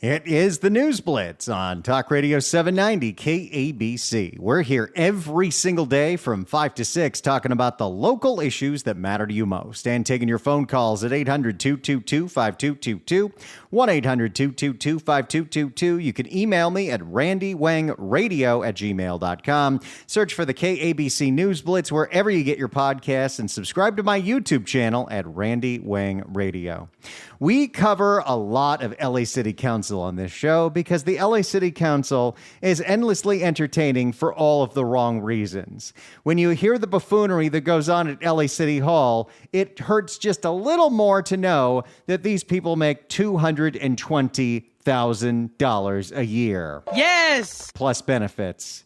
It is the News Blitz on Talk Radio 790 KABC. We're here every single day from 5 to 6 talking about the local issues that matter to you most and taking your phone calls at 800-222-5222, 1-800-222-5222. You can email me at randywangradio@gmail.com. Search for the KABC News Blitz wherever you get your podcasts and subscribe to my YouTube channel at Randy Wang Radio. We cover a lot of LA City Council on this show because the LA City Council is endlessly entertaining for all of the wrong reasons. When you hear the buffoonery that goes on at LA City Hall, it hurts just a little more to know that these people make $220,000 a year. Yes! Plus benefits.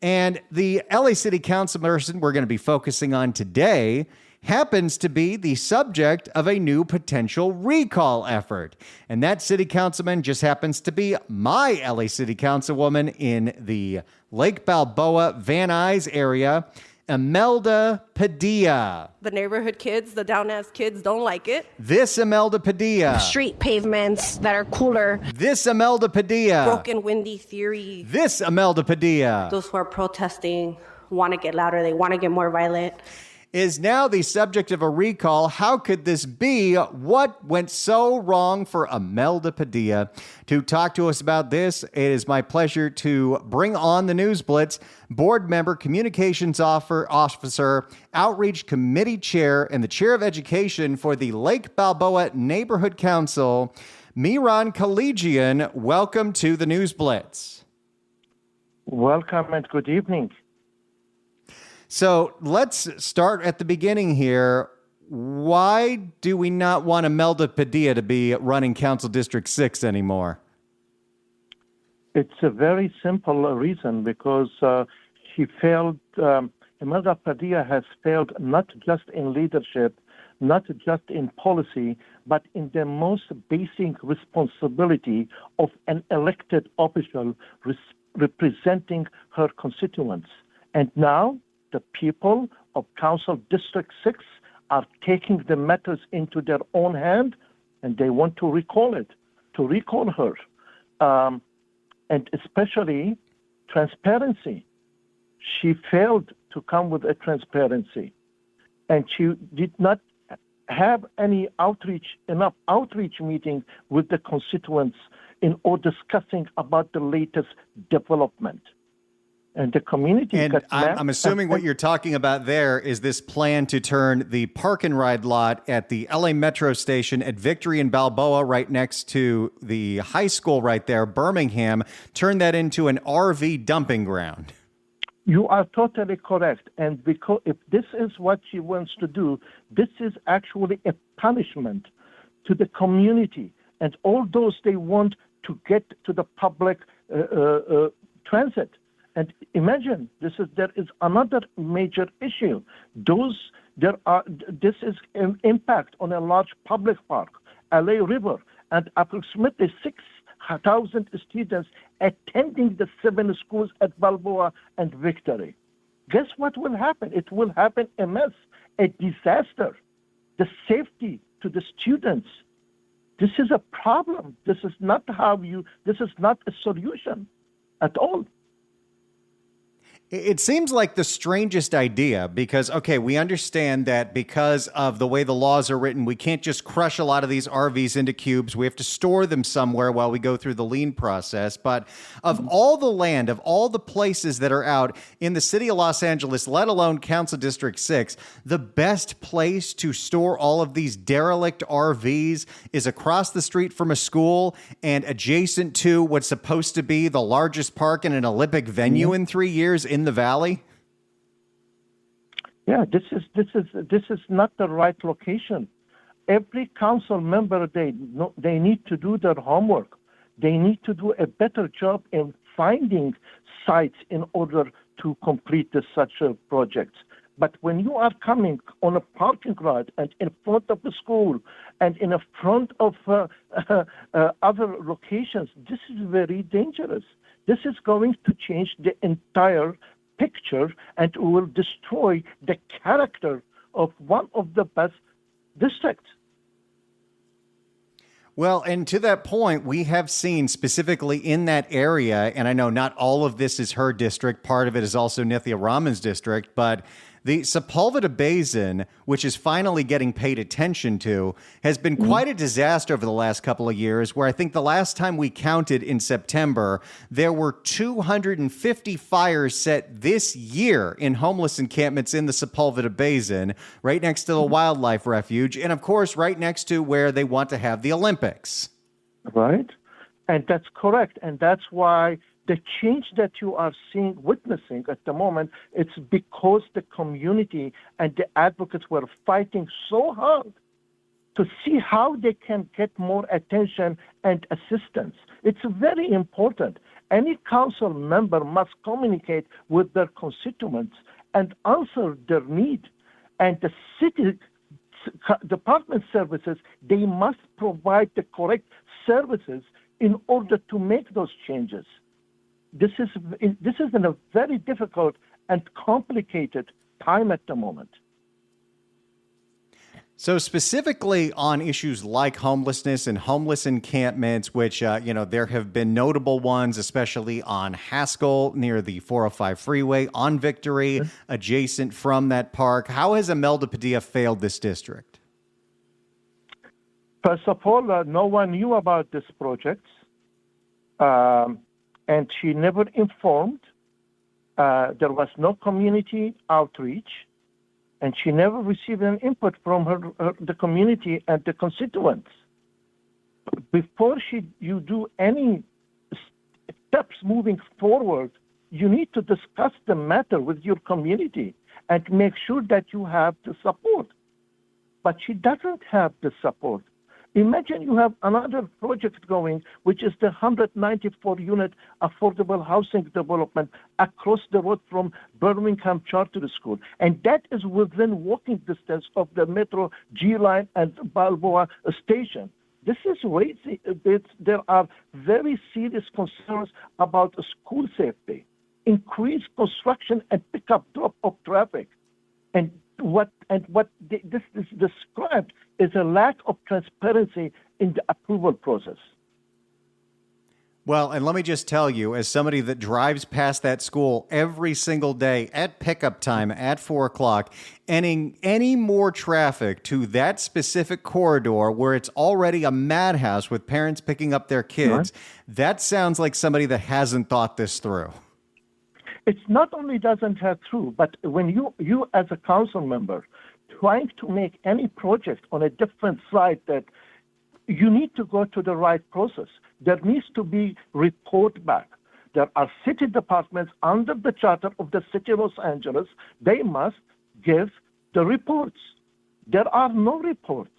And the LA City Council person we're going to be focusing on today happens to be the subject of a new potential recall effort. And that city councilman just happens to be my LA City Councilwoman in the Lake Balboa, Van Nuys area, Imelda Padilla. The neighborhood kids, the down-ass kids don't like it. This Imelda Padilla. Street pavements that are cooler. This Imelda Padilla. Broken windy theory. This Imelda Padilla. Those who are protesting want to get louder. They want to get more violent. Is now the subject of a recall. How could this be? What went so wrong for Imelda Padilla? To talk to us about this, it is my pleasure to bring on the News Blitz board member, communications officer, outreach committee chair, and the chair of education for the Lake Balboa Neighborhood Council, Miran Kalaydjian. Welcome to the News Blitz. Welcome and good evening. So let's start at the beginning here. Why do we not want Imelda Padilla to be running Council District 6 anymore? It's a very simple reason because she failed. Imelda Padilla has failed not just in leadership, not just in policy, but in the most basic responsibility of an elected official representing her constituents. And now, the people of Council District 6 are taking the matters into their own hand, and they want to recall her. And especially transparency. She failed to come with a transparency, and she did not have enough outreach meeting with the constituents or discussing about the latest development. And the community. And I'm assuming what you're talking about there is this plan to turn the park and ride lot at the LA Metro station at Victory and Balboa, right next to the high school right there, Birmingham, turn that into an RV dumping ground. You are totally correct. And because if this is what she wants to do, this is actually a punishment to the community and all those they want to get to the public transit. And imagine there is another major issue. This is an impact on a large public park, LA River, and approximately 6,000 students attending the 7 schools at Balboa and Victory. Guess what will happen? It will happen a mess, a disaster. The safety to the students. This is a problem. This is not a solution at all. It seems like the strangest idea because, okay, we understand that because of the way the laws are written, we can't just crush a lot of these RVs into cubes. We have to store them somewhere while we go through the lien process. But of all the land, of all the places that are out in the city of Los Angeles, let alone Council District 6, the best place to store all of these derelict RVs is across the street from a school and adjacent to what's supposed to be the largest park in an Olympic venue in 3 years in the valley. Yeah, this is not the right location. Every council member, they need to do their homework. They need to do a better job in finding sites in order to complete such projects. But when you are coming on a parking lot and in front of the school and in front of other locations, this is very dangerous. This is going to change the entire picture and will destroy the character of one of the best districts. Well, and to that point, we have seen specifically in that area, and I know not all of this is her district, part of it is also Nithya Raman's district, but the Sepulveda Basin, which is finally getting paid attention to, has been quite a disaster over the last couple of years, where I think the last time we counted in September, there were 250 fires set this year in homeless encampments in the Sepulveda Basin, right next to the wildlife refuge, and of course, right next to where they want to have the Olympics. Right? And that's correct. And that's why the change that you are witnessing at the moment, it's because the community and the advocates were fighting so hard to see how they can get more attention and assistance. It's very important. Any council member must communicate with their constituents and answer their need. And the city department services, they must provide the correct services in order to make those changes. This is in a very difficult and complicated time at the moment. So specifically on issues like homelessness and homeless encampments, which, there have been notable ones, especially on Haskell near the 405 freeway, on Victory, adjacent from that park. How has Imelda Padilla failed this district? First of all, no one knew about this project. And she never informed. There was no community outreach, and she never received an input from the community and the constituents. Before you do any steps moving forward, you need to discuss the matter with your community and make sure that you have the support. But she doesn't have the support. Imagine you have another project going, which is the 194-unit affordable housing development across the road from Birmingham Charter School. And that is within walking distance of the Metro G Line and Balboa station. This is crazy. There are very serious concerns about school safety, increased construction and pickup drop of traffic. And what this is described is a lack of transparency in the approval process. Well, and let me just tell you, as somebody that drives past that school every single day at pickup time at 4 o'clock, any more traffic to that specific corridor where it's already a madhouse with parents picking up their kids, that sounds like somebody that hasn't thought this through. It's not only doesn't have through, but when you as a council member trying to make any project on a different site, that you need to go to the right process. There needs to be report back. There are city departments under the charter of the city of Los Angeles. They must give the reports. There are no reports.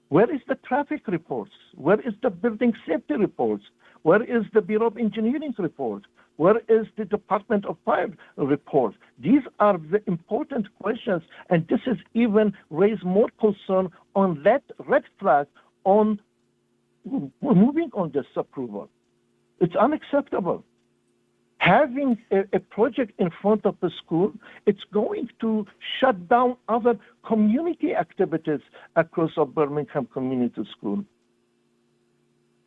Where is the traffic reports? Where is the building safety reports? Where is the Bureau of Engineering report? Where is the Department of Fire report? These are the important questions, and this is even raised more concern on that red flag on moving on this approval. It's unacceptable. Having a project in front of the school, it's going to shut down other community activities across our Birmingham Community School.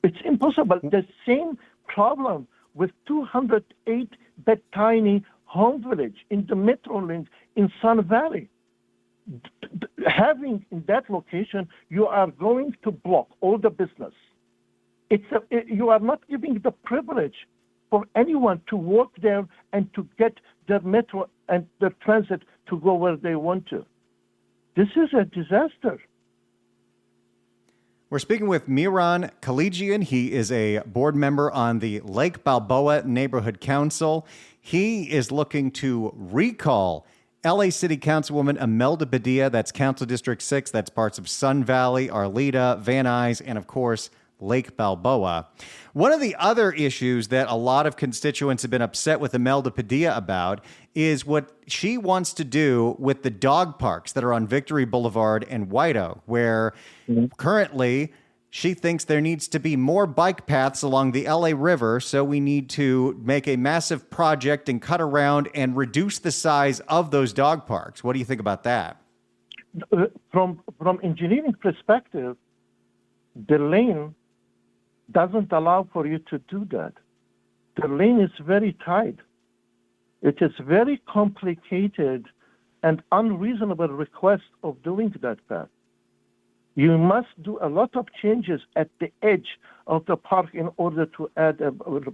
It's impossible. The same problem with 208-bed tiny home village in the Metro Link in Sun Valley. Having in that location, you are going to block all the business. You are not giving the privilege for anyone to work there and to get their metro and their transit to go where they want to. This is a disaster. We're speaking with Miran Kalaydjian. He is a board member on the Lake Balboa Neighborhood Council. He is looking to recall LA City Councilwoman Imelda Padilla. That's Council District 6. That's parts of Sun Valley, Arleta, Van Nuys, and of course, Lake Balboa. One of the other issues that a lot of constituents have been upset with Imelda Padilla about is what she wants to do with the dog parks that are on Victory Boulevard and White Oak, where currently she thinks there needs to be more bike paths along the LA River, so we need to make a massive project and cut around and reduce the size of those dog parks. What do you think about that? From engineering perspective, The lane doesn't allow for you to do that. The lane is very tight. It is very complicated and unreasonable request of doing that path. You must do a lot of changes at the edge of the park in order to add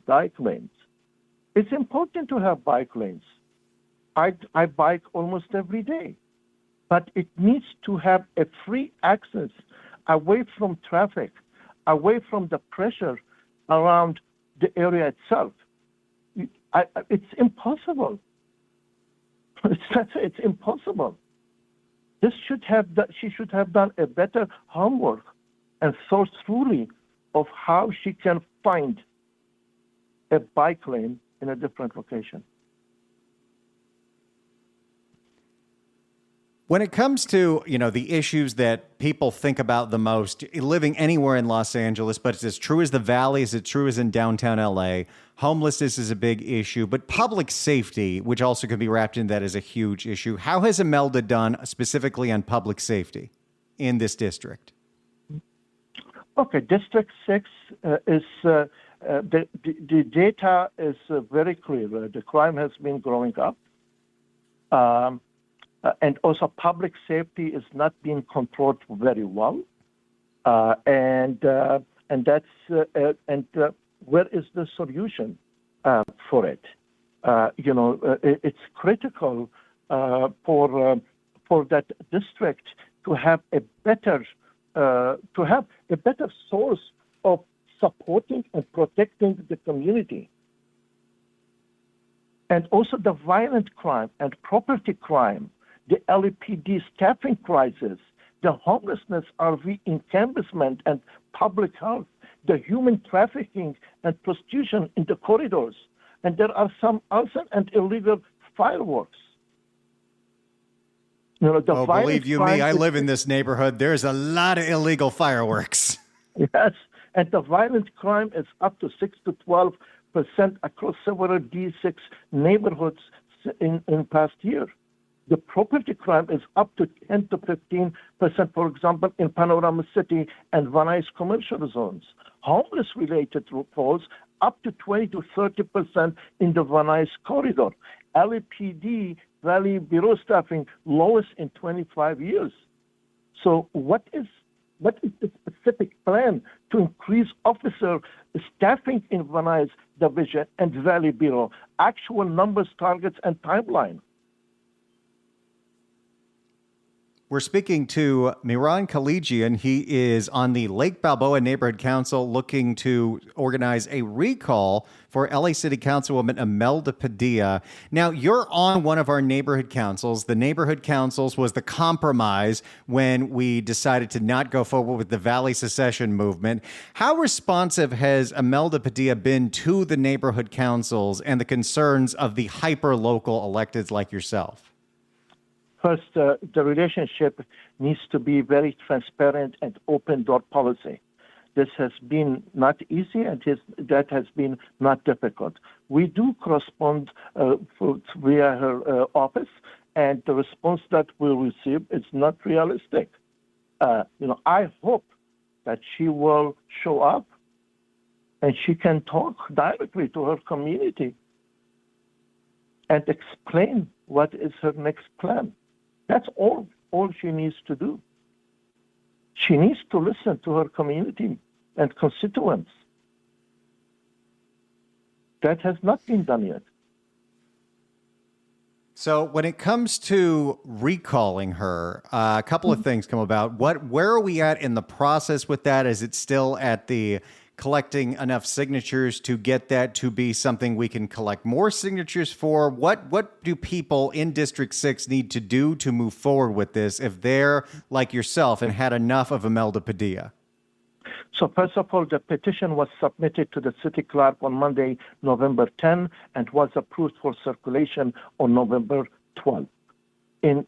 bike lanes. It's important to have bike lanes. I bike almost every day, but it needs to have a free access away from traffic, away from the pressure around the area itself. It's impossible. It's impossible. She should have done a better homework and thought thoroughly of how she can find a bike lane in a different location. When it comes to, the issues that people think about the most, living anywhere in Los Angeles, but it's as true as the Valley, as it's true as in downtown LA, homelessness is a big issue, but public safety, which also could be wrapped in that, is a huge issue. How has Imelda done specifically on public safety in this district? Okay, District 6 is, the data is very clear. The crime has been growing up. And also public safety is not being controlled very well. And that's, where is the solution for it? It's critical for that district to have a better source of supporting and protecting the community. And also the violent crime and property crime, the LAPD staffing crisis, the homelessness, RV encampment, and public health, the human trafficking and prostitution in the corridors, and there are some arson and illegal fireworks. Believe you me, I live in this neighborhood. There's a lot of illegal fireworks. Yes, and the violent crime is up to 6 to 12% across several D6 neighborhoods in past year. The property crime is up to 10 to 15%, for example, in Panorama City and Van Nuys commercial zones. Homeless-related falls up to 20 to 30% in the Van Nuys corridor. LAPD Valley Bureau staffing lowest in 25 years. So what is the specific plan to increase officer staffing in Van Nuys Division and Valley Bureau? Actual numbers, targets, and timeline. We're speaking to Miran Kalaydjian. He is on the Lake Balboa Neighborhood Council looking to organize a recall for LA City Councilwoman Imelda Padilla. Now, you're on one of our neighborhood councils. The neighborhood councils was the compromise when we decided to not go forward with the Valley secession movement. How responsive has Imelda Padilla been to the neighborhood councils and the concerns of the hyper-local electeds like yourself? First, the relationship needs to be very transparent and open door policy. This has been not easy, and that has been not difficult. We do correspond via her office, and the response that we receive is not realistic. I hope that she will show up and she can talk directly to her community and explain what is her next plan. That's all she needs to do. She needs to listen to her community and constituents. That has not been done yet. So when it comes to recalling her, a couple of things come about. Where are we at in the process with that? Is it still at the collecting enough signatures to get that to be something we can collect more signatures for? What do people in District 6 need to do to move forward with this if they're like yourself and had enough of Imelda Padilla? So first of all, the petition was submitted to the city clerk on Monday, November 10, and was approved for circulation on November 12. And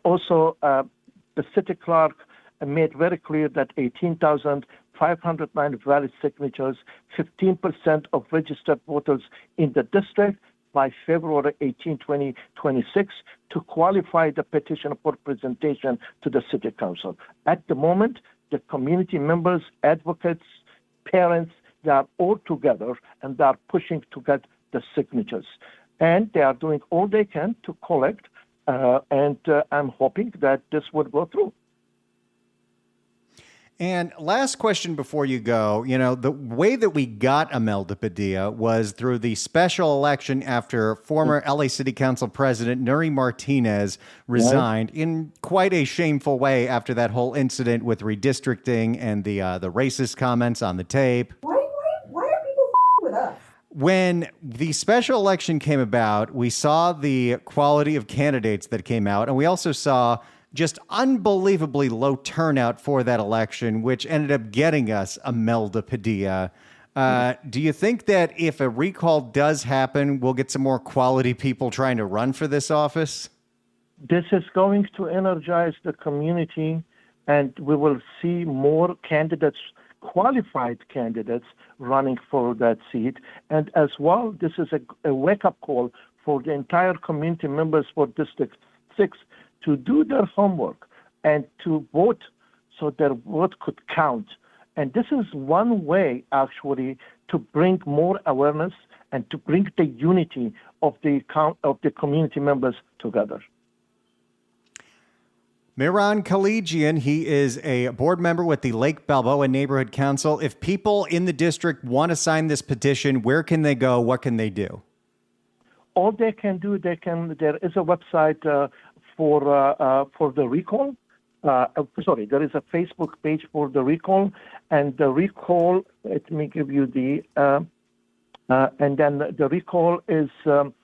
also, the city clerk made very clear that 18,509 valid signatures, 15% of registered voters in the district by February 18, 2026, to qualify the petition for presentation to the City Council. At the moment, the community members, advocates, parents, they are all together and they are pushing to get the signatures. And they are doing all they can to collect, and I'm hoping that this will go through. And last question before you go, the way that we got Imelda Padilla was through the special election after former LA City Council President Nuri Martinez resigned in quite a shameful way after that whole incident with redistricting and the racist comments on the tape. Why are people with us? When the special election came about, we saw the quality of candidates that came out, and we also saw just unbelievably low turnout for that election, which ended up getting us Imelda Padilla. Do you think that if a recall does happen, we'll get some more quality people trying to run for this office? This is going to energize the community, and we will see more candidates, qualified candidates, running for that seat. And as well, this is a wake-up call for the entire community members for District 6 to do their homework and to vote so their vote could count. And this is one way, actually, to bring more awareness and to bring the unity of the community members together. Miran Kalaydjian, he is a board member with the Lake Balboa Neighborhood Council. If people in the district want to sign this petition, where can they go? What can they do? All they can do, there is a website for the recall. There is a Facebook page for the recall, and the recall, let me give you the, and then the recall is, and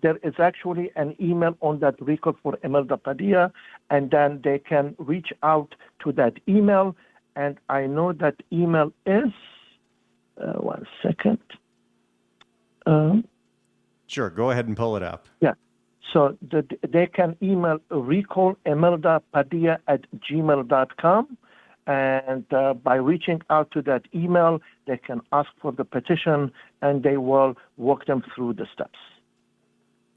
there is actually an email on that recall for Imelda Padilla, and then they can reach out to that email, and I know that email is, one second. Sure, go ahead and pull it up. Yeah. So they can email recallimeldapadilla@gmail.com, and by reaching out to that email, they can ask for the petition, and they will walk them through the steps.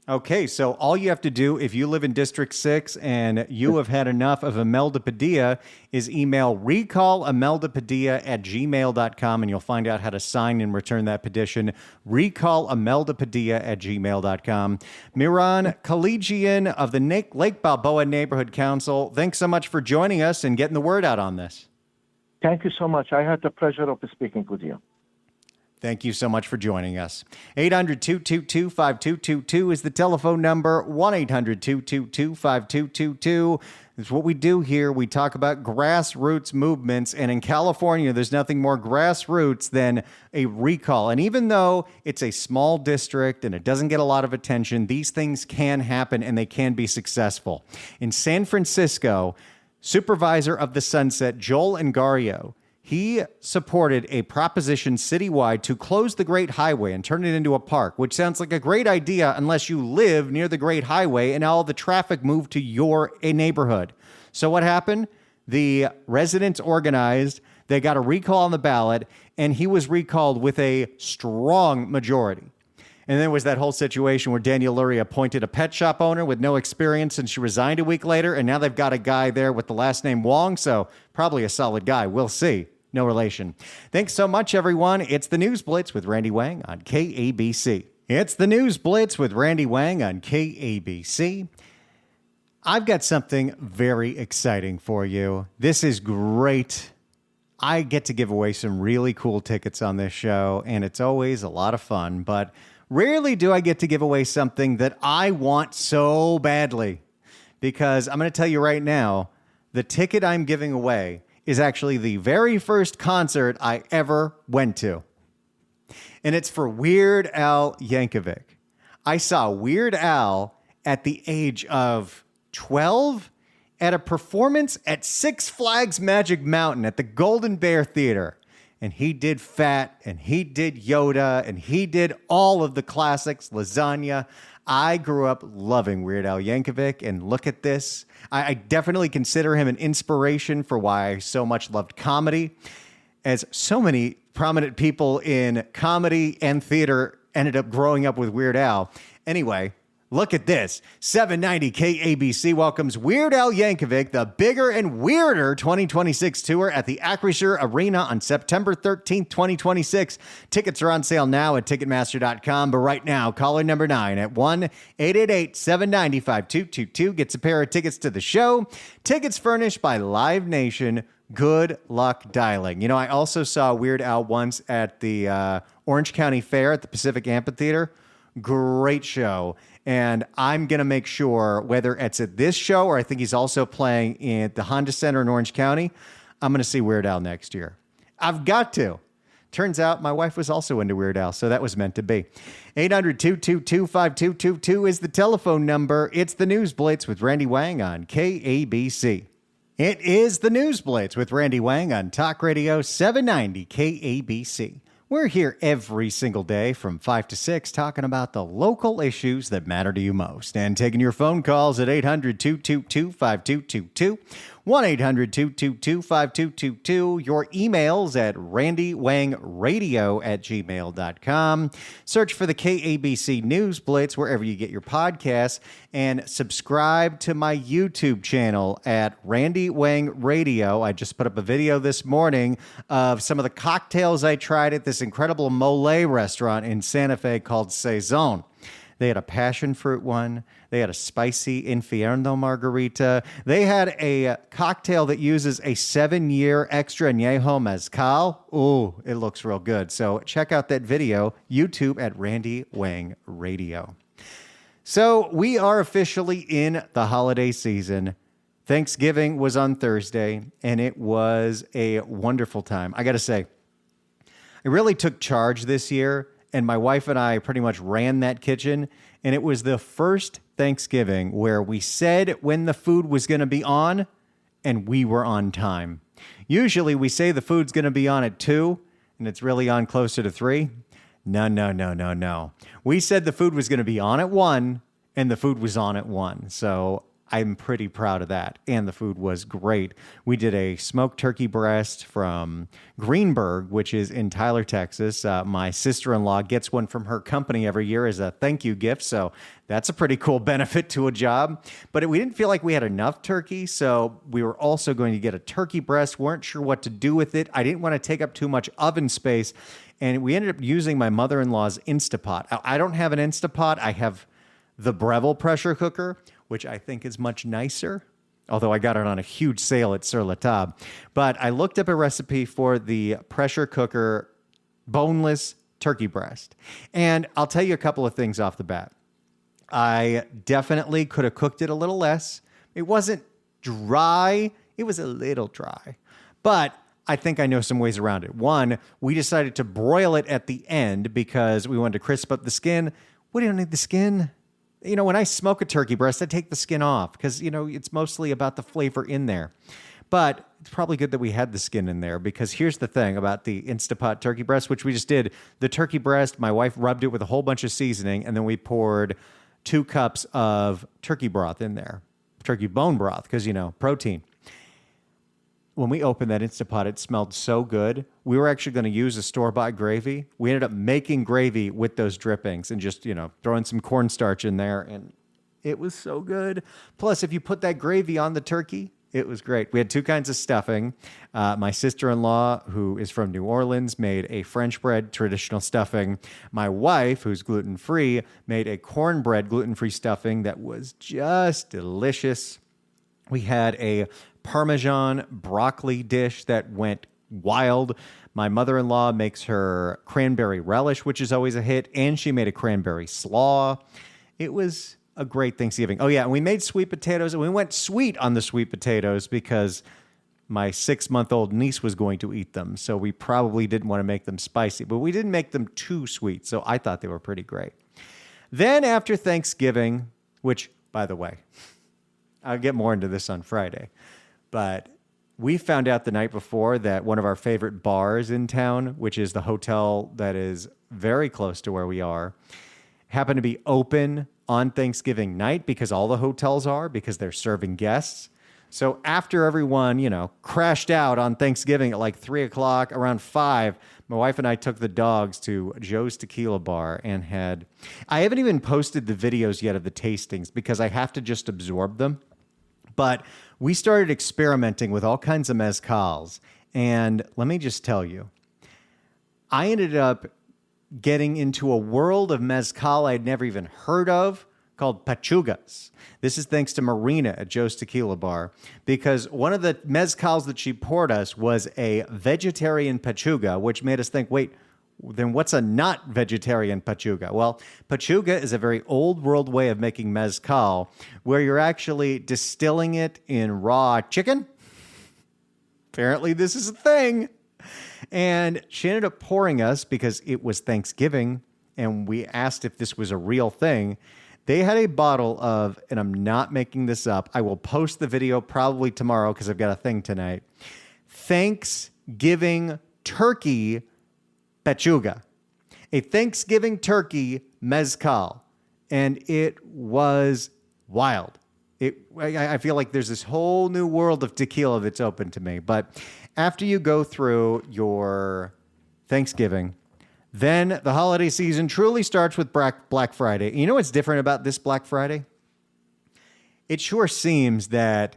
Okay, so all you have to do if you live in District 6 and you have had enough of Imelda Padilla is email recallimeldapadilla@gmail.com, and you'll find out how to sign and return that petition. Recallimeldapadilla@gmail.com. Miran Kalaydjian of the Lake Balboa Neighborhood Council, thanks so much for joining us and getting the word out on this. Thank you so much. I had the pleasure of speaking with you. Thank you so much for joining us. 800-222-5222 is the telephone number. 1-800-222-5222 is what we do here. We talk about grassroots movements, and in California, there's nothing more grassroots than a recall. And even though it's a small district and it doesn't get a lot of attention, these things can happen and they can be successful. In San Francisco, Supervisor of the Sunset, Joel Engario, he supported a proposition citywide to close the Great Highway and turn it into a park, which sounds like a great idea unless you live near the Great Highway and all the traffic moved to your neighborhood. So what happened? The residents organized, they got a recall on the ballot, and he was recalled with a strong majority. And then there was that whole situation where Daniel Lurie appointed a pet shop owner with no experience, and she resigned a week later, and now they've got a guy there with the last name Wong, so probably a solid guy. We'll see. No relation. Thanks so much, everyone. It's the News Blitz with Randy Wang on KABC. It's the News Blitz with Randy Wang on KABC. I've got something very exciting for you. This is great. I get to give away some really cool tickets on this show, and it's always a lot of fun, but rarely do I get to give away something that I want so badly, because I'm going to tell you right now, the ticket I'm giving away is actually the very first concert I ever went to. And it's for Weird Al Yankovic. I saw Weird Al at the age of 12 at a performance at Six Flags Magic Mountain at the Golden Bear Theater. And he did Fat, and he did Yoda, and he did all of the classics, Lasagna. I grew up loving Weird Al Yankovic, and look at this. I definitely consider him an inspiration for why I so much loved comedy, as so many prominent people in comedy and theater ended up growing up with Weird Al. Anyway, Look at this. 790 KABC welcomes Weird Al Yankovic, the bigger and weirder 2026 tour at the Acrisure Arena on September 13th, 2026. Tickets are on sale now at Ticketmaster.com, but right now, caller number 9 at 1-888-790-5222 gets a pair of tickets to the show. Tickets furnished by Live Nation. Good luck dialing. You know, I also saw Weird Al once at the Orange County Fair at the Pacific Amphitheater. Great show. And I'm going to make sure, whether it's at this show or I think he's also playing in the Honda Center in Orange County, I'm going to see Weird Al next year. I've got to. Turns out my wife was also into Weird Al, so that was meant to be. 800-222-5222 is the telephone number. It's the News Blitz with Randy Wang on KABC. It is the News Blitz with Randy Wang on Talk Radio 790 KABC. We're here every single day from 5 to 6 talking about the local issues that matter to you most and taking your phone calls at 800-222-5222, 1-800-222-5222, your emails at randywangradio@gmail.com. Search for the KABC News Blitz wherever you get your podcasts and subscribe to my YouTube channel at Randy Wang Radio. I just put up a video this morning of some of the cocktails I tried at this incredible mole restaurant in Santa Fe called Saison. They had a passion fruit one. They had a spicy Infierno margarita. They had a cocktail that uses a 7-year extra añejo mezcal. Ooh, it looks real good. So check out that video, YouTube at Randy Wang Radio. So we are officially in the holiday season. Thanksgiving was on Thursday, and it was a wonderful time. I got to say, I really took charge this year, and my wife and I pretty much ran that kitchen, and it was the first Thanksgiving where we said when the food was going to be on, and we were on time. Usually we say the food's going to be on at 2, and it's really on closer to 3. No. We said the food was going to be on at 1, and the food was on at 1. So I'm pretty proud of that. And the food was great. We did a smoked turkey breast from Greenberg, which is in Tyler, Texas. My sister-in-law gets one from her company every year as a thank you gift. So that's a pretty cool benefit to a job. But we didn't feel like we had enough turkey. So we were also going to get a turkey breast. Weren't sure what to do with it. I didn't want to take up too much oven space. And we ended up using my mother-in-law's Instapot. I don't have an Instapot. I have the Breville pressure cooker, which I think is much nicer, although I got it on a huge sale at Sur La Table. But I looked up a recipe for the pressure cooker boneless turkey breast. And I'll tell you a couple of things off the bat. I definitely could have cooked it a little less. It wasn't dry. It was a little dry. But I think I know some ways around it. One, we decided to broil it at the end because we wanted to crisp up the skin. We don't need the skin. You know, when I smoke a turkey breast, I take the skin off because, you know, it's mostly about the flavor in there. But it's probably good that we had the skin in there because here's the thing about the Instapot turkey breast, which we just did. The turkey breast, my wife rubbed it with a whole bunch of seasoning, and then we poured 2 cups of turkey broth in there, turkey bone broth, because, you know, protein. When we opened that Instapot, it smelled so good. We were actually going to use a store-bought gravy. We ended up making gravy with those drippings and just, you know, throwing some cornstarch in there. And it was so good. Plus, if you put that gravy on the turkey, it was great. We had 2 kinds of stuffing. My sister-in-law, who is from New Orleans, made a French bread traditional stuffing. My wife, who's gluten-free, made a cornbread gluten-free stuffing that was just delicious. We had a Parmesan broccoli dish that went wild. My mother-in-law makes her cranberry relish, which is always a hit, and she made a cranberry slaw. It was a great Thanksgiving. Oh, yeah, and we made sweet potatoes, and we went sweet on the sweet potatoes because my 6-month-old niece was going to eat them, so we probably didn't want to make them spicy, but we didn't make them too sweet, so I thought they were pretty great. Then after Thanksgiving, which, by the way, I'll get more into this on Friday, but we found out the night before that one of our favorite bars in town, which is the hotel that is very close to where we are, happened to be open on Thanksgiving night because all the hotels are, because they're serving guests. So after everyone, you know, crashed out on Thanksgiving at like 3 o'clock, around 5, My wife and I took the dogs to Joe's Tequila Bar and I haven't even posted the videos yet of the tastings because I have to just absorb them. But we started experimenting with all kinds of mezcals. And let me just tell you, I ended up getting into a world of mezcal I'd never even heard of called pachugas. This is thanks to Marina at Joe's Tequila Bar, because one of the mezcals that she poured us was a vegetarian pachuga, which made us think, wait, then what's a not vegetarian pachuga? Well, pachuga is a very old world way of making mezcal where you're actually distilling it in raw chicken. Apparently this is a thing. And she ended up pouring us, because it was Thanksgiving and we asked if this was a real thing. They had a bottle of, and I'm not making this up, I will post the video probably tomorrow because I've got a thing tonight, Thanksgiving turkey pachuga. A Thanksgiving turkey mezcal. And it was wild. I feel like there's this whole new world of tequila that's open to me. But after you go through your Thanksgiving, then the holiday season truly starts with Black Friday. You know what's different about this Black Friday? It sure seems that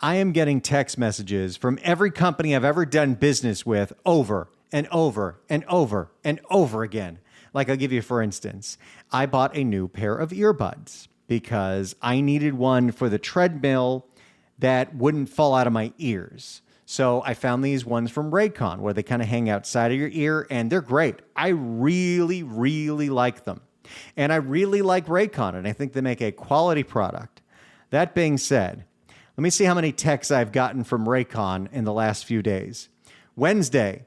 I am getting text messages from every company I've ever done business with over and over and over and over again. Like, I'll give you, for instance, I bought a new pair of earbuds because I needed one for the treadmill that wouldn't fall out of my ears. So I found these ones from Raycon where they kind of hang outside of your ear, and they're great. I really, really like them. And I really like Raycon, and I think they make a quality product. That being said, let me see how many texts I've gotten from Raycon in the last few days. Wednesday,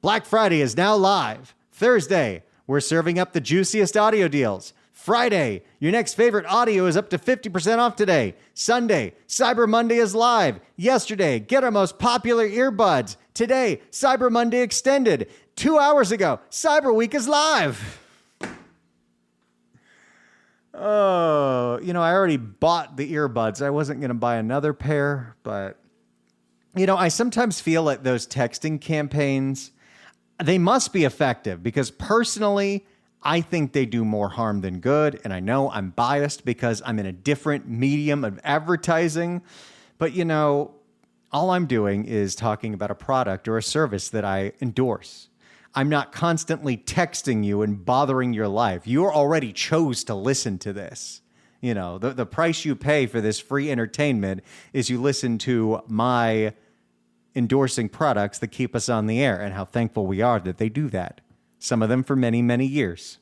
Black Friday is now live. Thursday, we're serving up the juiciest audio deals. Friday, your next favorite audio is up to 50% off today. Sunday, Cyber Monday is live. Yesterday, get our most popular earbuds. Today, Cyber Monday extended. 2 hours ago, Cyber Week is live. Oh, I already bought the earbuds. I wasn't going to buy another pair, but, I sometimes feel like those texting campaigns, they must be effective because personally, I think they do more harm than good. And I know I'm biased because I'm in a different medium of advertising. But, all I'm doing is talking about a product or a service that I endorse. I'm not constantly texting you and bothering your life. You already chose to listen to this. The price you pay for this free entertainment is you listen to my endorsing products that keep us on the air, and how thankful we are that they do that. Some of them for many, many years.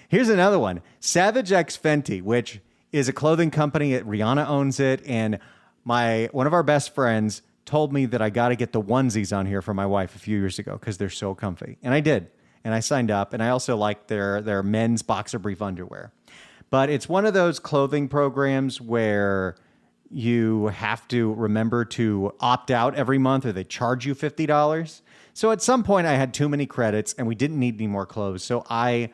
Here's another one. Savage X Fenty, which is a clothing company. Rihanna owns it. And one of our best friends told me that I got to get the onesies on here for my wife a few years ago because they're so comfy. And I did. And I signed up. And I also like their men's boxer brief underwear. But it's one of those clothing programs where you have to remember to opt out every month or they charge you $50. So at some point I had too many credits and we didn't need any more clothes. So I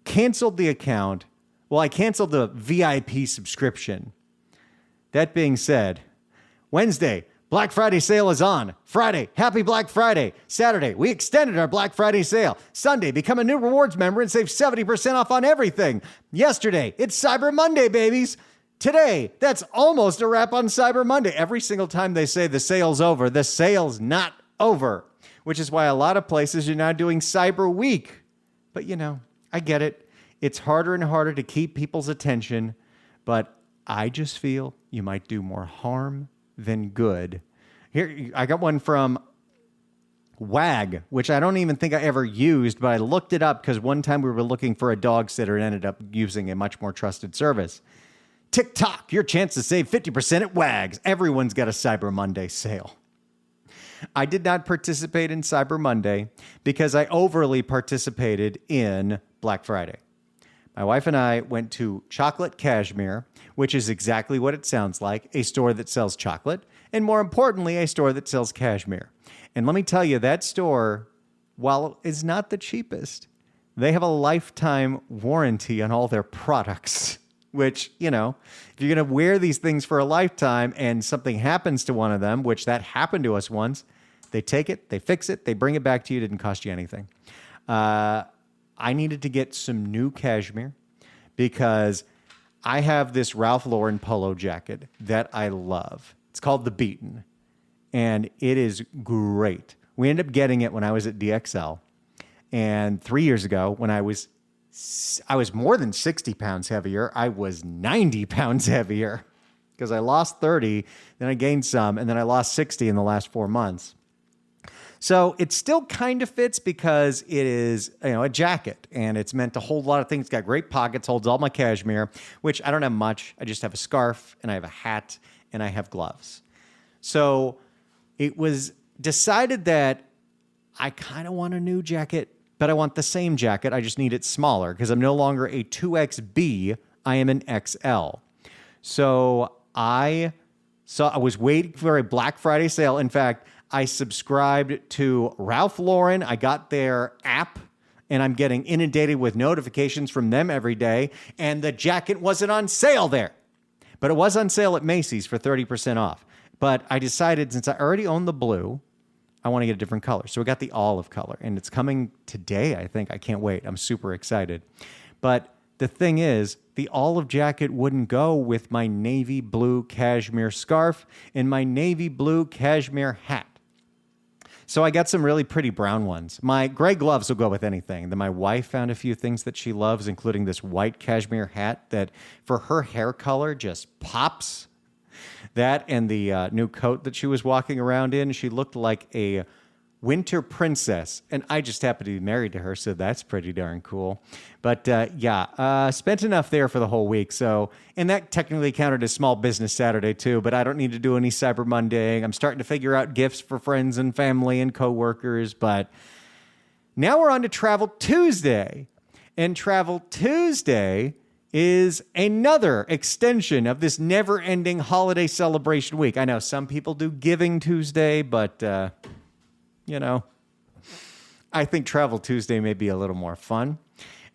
canceled the account. Well, I canceled the VIP subscription. That being said, Wednesday, Black Friday sale is on. Friday, happy Black Friday. Saturday, we extended our Black Friday sale. Sunday, become a new rewards member and save 70% off on everything. Yesterday, it's Cyber Monday, babies. Today, that's almost a wrap on Cyber Monday. Every single time they say the sale's over, the sale's not over. Which is why a lot of places are now doing Cyber Week. But, I get it. It's harder and harder to keep people's attention. But I just feel you might do more harm than good. Here, I got one from WAG, which I don't even think I ever used, but I looked it up because one time we were looking for a dog sitter and ended up using a much more trusted service. TikTok, your chance to save 50% at WAGs. Everyone's got a Cyber Monday sale. I did not participate in Cyber Monday because I overly participated in Black Friday. My wife and I went to Chocolate Cashmere, which is exactly what it sounds like, a store that sells chocolate, and more importantly, a store that sells cashmere. And let me tell you, that store, while it's not the cheapest, they have a lifetime warranty on all their products, which, if you're going to wear these things for a lifetime and something happens to one of them, which that happened to us once, They take it, they fix it, they bring it back to you. It didn't cost you anything. I needed to get some new cashmere because I have this Ralph Lauren polo jacket that I love. It's called the Beaten, and it is great. We ended up getting it when I was at DXL, and 3 years ago when I was more than 60 pounds heavier. I was 90 pounds heavier because I lost 30, then I gained some, and then I lost 60 in the last 4 months. So it still kind of fits because it is, a jacket, and it's meant to hold a lot of things. It's got great pockets, holds all my cashmere, which I don't have much. I just have a scarf, and I have a hat, and I have gloves. So it was decided that I kind of want a new jacket, but I want the same jacket. I just need it smaller because I'm no longer a 2XB. I am an XL. So I was waiting for a Black Friday sale. In fact, I subscribed to Ralph Lauren. I got their app, and I'm getting inundated with notifications from them every day. And the jacket wasn't on sale there, but it was on sale at Macy's for 30% off. But I decided, since I already own the blue, I want to get a different color. So we got the olive color, and it's coming today, I think. I can't wait. I'm super excited. But the thing is, the olive jacket wouldn't go with my navy blue cashmere scarf and my navy blue cashmere hat. So I got some really pretty brown ones. My gray gloves will go with anything. Then my wife found a few things that she loves, including this white cashmere hat that for her hair color just pops. That and the new coat that she was walking around in, she looked like a winter princess. And I just happen to be married to her, so that's pretty darn cool. But spent enough there for the whole week. So, and that technically counted as Small Business Saturday too, but I don't need to do any Cyber Monday. I'm starting to figure out gifts for friends and family and coworkers. But now we're on to Travel Tuesday. And Travel Tuesday is another extension of this never-ending holiday celebration week. I know some people do Giving Tuesday, but, I think Travel Tuesday may be a little more fun.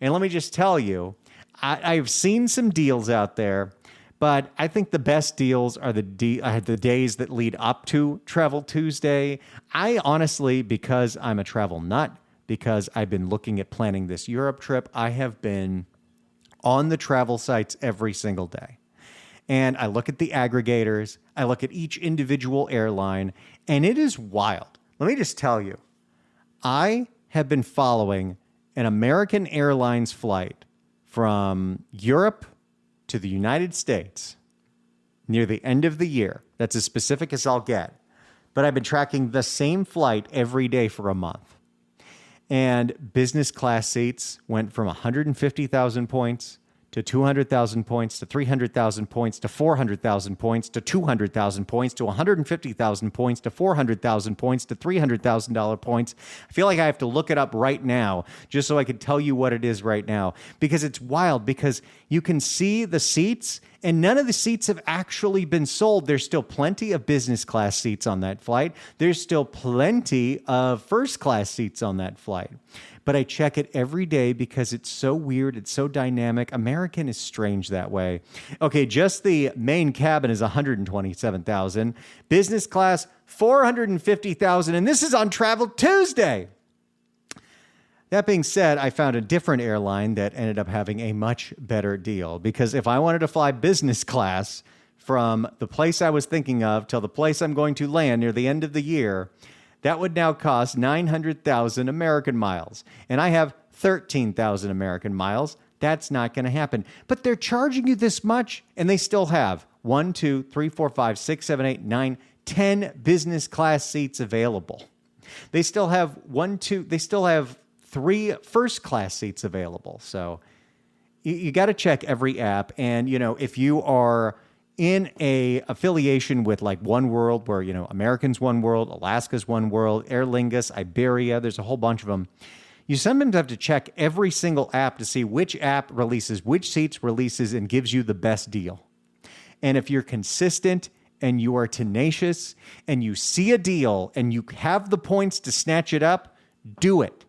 And let me just tell you, I've seen some deals out there, but I think the best deals are the days that lead up to Travel Tuesday. I honestly, because I'm a travel nut, because I've been looking at planning this Europe trip, I have been on the travel sites every single day. And I look at the aggregators, I look at each individual airline, and it is wild. Let me just tell you, I have been following an American Airlines flight from Europe to the United States near the end of the year. That's as specific as I'll get. But I've been tracking the same flight every day for a month. And business class seats went from 150,000 points to 200,000 points to 300,000 points to 400,000 points to 200,000 points to 150,000 points to 400,000 points to $300,000 points. I feel like I have to look it up right now just so I can tell you what it is right now, because it's wild, because you can see the seats and none of the seats have actually been sold. There's still plenty of business class seats on that flight. There's still plenty of first class seats on that flight. But I check it every day because it's so weird. It's so dynamic. American is strange that way. Okay, just the main cabin is 127,000. Business class, 450,000. And this is on Travel Tuesday. That being said, I found a different airline that ended up having a much better deal, because if I wanted to fly business class from the place I was thinking of till the place I'm going to land near the end of the year, that would now cost 900,000 American miles. And I have 13,000 American miles. That's not going to happen. But they're charging you this much, and they still have 1, 2, 3, 4, 5, 6, 7, 8, 9, 10 business class seats available. They still have 3 first class seats available. So you got to check every app. And, if you are in a affiliation with like One World, where, American's One World, Alaska's One World, Aer Lingus, Iberia, there's a whole bunch of them. You sometimes have to check every single app to see which app releases, which seats releases, and gives you the best deal. And if you're consistent and you are tenacious and you see a deal and you have the points to snatch it up, do it.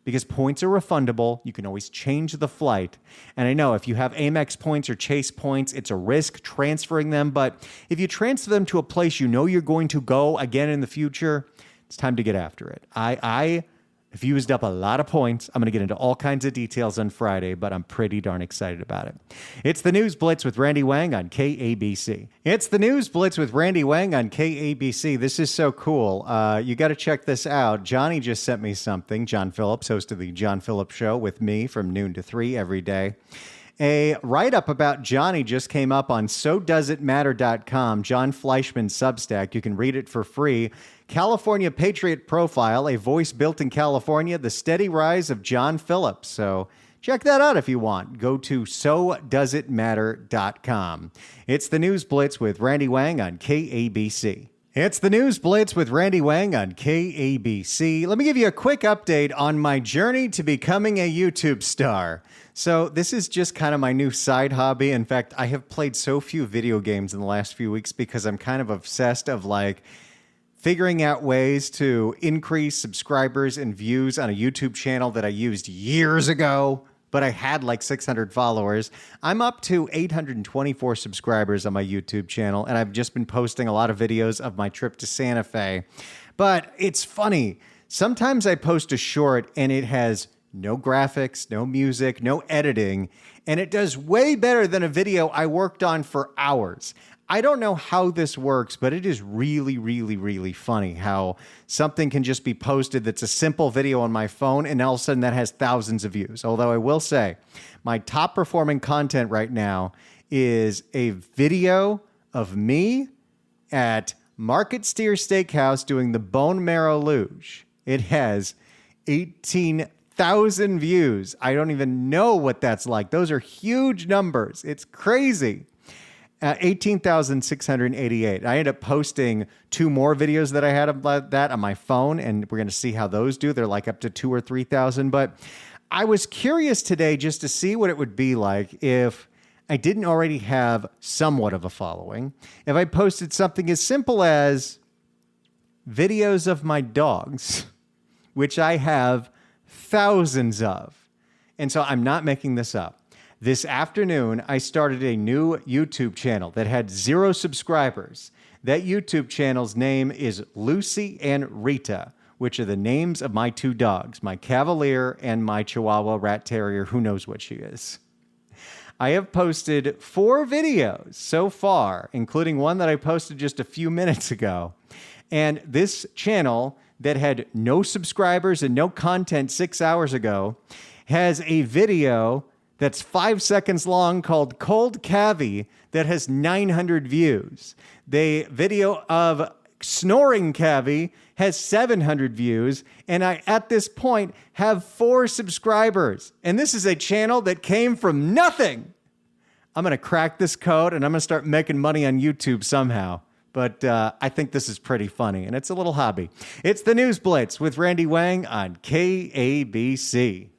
Because points are refundable. You can always change the flight. And I know if you have Amex points or Chase points, it's a risk transferring them. But if you transfer them to a place you know you're going to go again in the future, It's time to get after it. I have used up a lot of points. I'm going to get into all kinds of details on Friday, but I'm pretty darn excited about it. It's the News Blitz with Randy Wang on KABC. It's the News Blitz with Randy Wang on KABC. This is so cool. You got to check this out. Johnny just sent me something. John Phillips, host of the John Phillips Show with me from noon to 3 every day. A write-up about Johnny just came up on SoDoesItMatter.com, John Fleischman's Substack. You can read it for free. California Patriot Profile, a voice built in California, the steady rise of John Phillips. So check that out if you want. Go to SoDoesItMatter.com. It's the News Blitz with Randy Wang on KABC. It's the News Blitz with Randy Wang on KABC. Let me give you a quick update on my journey to becoming a YouTube star. So this is just kind of my new side hobby. In fact, I have played so few video games in the last few weeks because I'm kind of obsessed of figuring out ways to increase subscribers and views on a YouTube channel that I used years ago, but I had 600 followers. I'm up to 824 subscribers on my YouTube channel, and I've just been posting a lot of videos of my trip to Santa Fe. But it's funny. Sometimes I post a short and it has no graphics, no music, no editing, and it does way better than a video I worked on for hours. I don't know how this works, but it is really, really, really funny how something can just be posted that's a simple video on my phone, and all of a sudden that has thousands of views. Although I will say, my top performing content right now is a video of me at Market Steer Steakhouse doing the bone marrow luge. It has 18,000 views. I don't even know what that's like. Those are huge numbers. It's crazy. 18,688. I ended up posting 2 more videos that I had about that on my phone, and we're going to see how those do. They're up to 2,000 or 3,000. But I was curious today just to see what it would be like if I didn't already have somewhat of a following. If I posted something as simple as videos of my dogs, which I have thousands of. And so I'm not making this up. This afternoon, I started a new YouTube channel that had 0 subscribers. That YouTube channel's name is Lucy and Rita, which are the names of my 2 dogs, my Cavalier and my Chihuahua Rat Terrier, who knows what she is. I have posted 4 videos so far, including one that I posted just a few minutes ago. And this channel that had no subscribers and no content 6 hours ago has a video that's 5 seconds long called Cold Cavi that has 900 views. The video of Snoring Cavi has 700 views, and I, at this point, have 4 subscribers. And this is a channel that came from nothing. I'm going to crack this code, and I'm going to start making money on YouTube somehow. But I think this is pretty funny, and it's a little hobby. It's the News Blitz with Randy Wang on KABC.